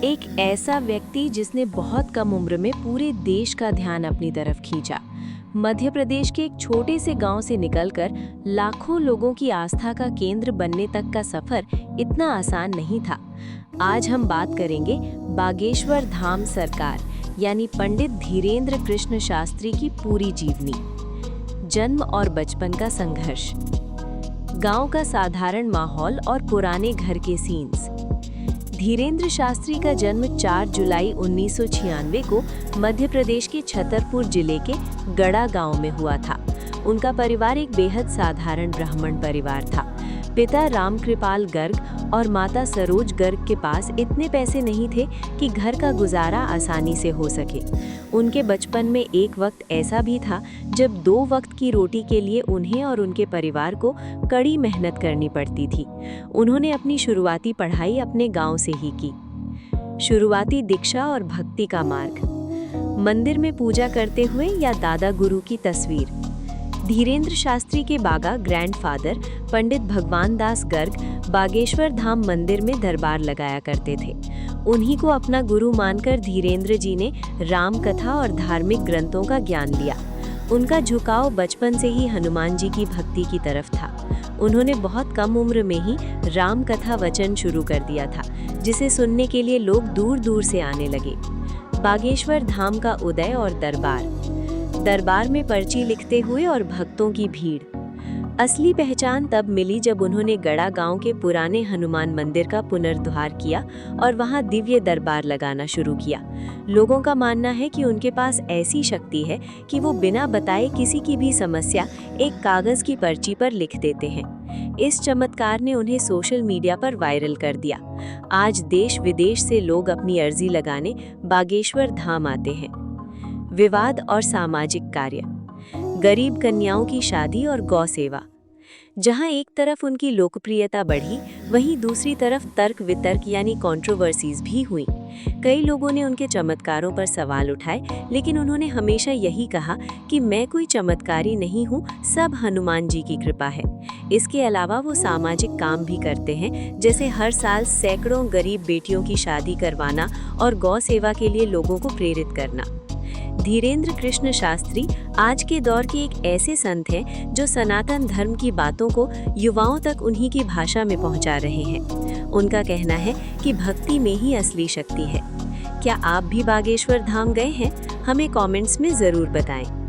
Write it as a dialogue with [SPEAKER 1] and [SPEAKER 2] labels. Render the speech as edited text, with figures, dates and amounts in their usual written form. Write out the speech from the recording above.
[SPEAKER 1] एक ऐसा व्यक्ति जिसने बहुत कम उम्र में पूरे देश का ध्यान अपनी तरफ खींचा। मध्य प्रदेश के एक छोटे से गांव से निकलकर लाखों लोगों की आस्था का केंद्र बनने तक का सफर इतना आसान नहीं था। आज हम बात करेंगे बागेश्वर धाम सरकार यानी पंडित धीरेन्द्र कृष्ण शास्त्री की पूरी जीवनी। जन्म और बचपन का संघर्ष, गांव का साधारण माहौल और पुराने घर के सीन्स। धीरेन्द्र शास्त्री का जन्म 4 जुलाई 1996 को मध्य प्रदेश के छतरपुर जिले के गड़ा गांव में हुआ था। उनका परिवार एक बेहद साधारण ब्राह्मण परिवार था। पिता रामकृपाल गर्ग और माता सरोज गर्ग के पास इतने पैसे नहीं थे कि घर का गुजारा आसानी से हो सके। उनके बचपन में एक वक्त ऐसा भी था जब 2 वक्त की रोटी के लिए उन्हें और उनके परिवार को कड़ी मेहनत करनी पड़ती थी। उन्होंने अपनी शुरुआती पढ़ाई अपने गांव से ही की। शुरुआती दीक्षा और भक्ति का मार्ग, मंदिर में पूजा करते हुए या दादा गुरु की तस्वीर। धीरेन्द्र शास्त्री के बागा ग्रैंडफादर पंडित भगवान दास गर्ग बागेश्वर धाम मंदिर में दरबार लगाया करते थे। उन्हीं को अपना गुरु मानकर धीरेन्द्र जी ने राम कथा और धार्मिक ग्रंथों का ज्ञान लिया। उनका झुकाव बचपन से ही हनुमान जी की भक्ति की तरफ था। उन्होंने बहुत कम उम्र में ही राम कथा वचन शुरू कर दिया था, जिसे सुनने के लिए लोग दूर दूर से आने लगे। बागेश्वर धाम का उदय और दरबार में पर्ची लिखते हुए और भक्तों की भीड़। असली पहचान तब मिली जब उन्होंने गड़ा गांव के पुराने हनुमान मंदिर का पुनर्द्वार किया और वहां दिव्य दरबार लगाना शुरू किया। लोगों का मानना है कि उनके पास ऐसी शक्ति है कि वो बिना बताए किसी की भी समस्या एक कागज की पर्ची पर लिख देते हैं। इस चमत्कार ने उन्हें सोशल मीडिया पर वायरल कर दिया। आज देश विदेश से लोग अपनी अर्जी लगाने बागेश्वर धाम आते हैं। विवाद और सामाजिक कार्य, गरीब कन्याओं की शादी और गौ सेवा। जहां एक तरफ उनकी लोकप्रियता बढ़ी, वहीं दूसरी तरफ तर्क वितर्क यानी कंट्रोवर्सीज भी हुई। कई लोगों ने उनके चमत्कारों पर सवाल उठाए, लेकिन उन्होंने हमेशा यही कहा कि मैं कोई चमत्कारी नहीं हूं, सब हनुमान जी की कृपा है। इसके अलावा वो सामाजिक काम भी करते हैं, जैसे हर साल सैकड़ों गरीब बेटियों की शादी करवाना और गौ सेवा के लिए लोगों को प्रेरित करना। धीरेन्द्र कृष्ण शास्त्री आज के दौर के एक ऐसे संत हैं जो सनातन धर्म की बातों को युवाओं तक उन्हीं की भाषा में पहुंचा रहे हैं। उनका कहना है कि भक्ति में ही असली शक्ति है। क्या आप भी बागेश्वर धाम गए हैं? हमें कमेंट्स में ज़रूर बताएं।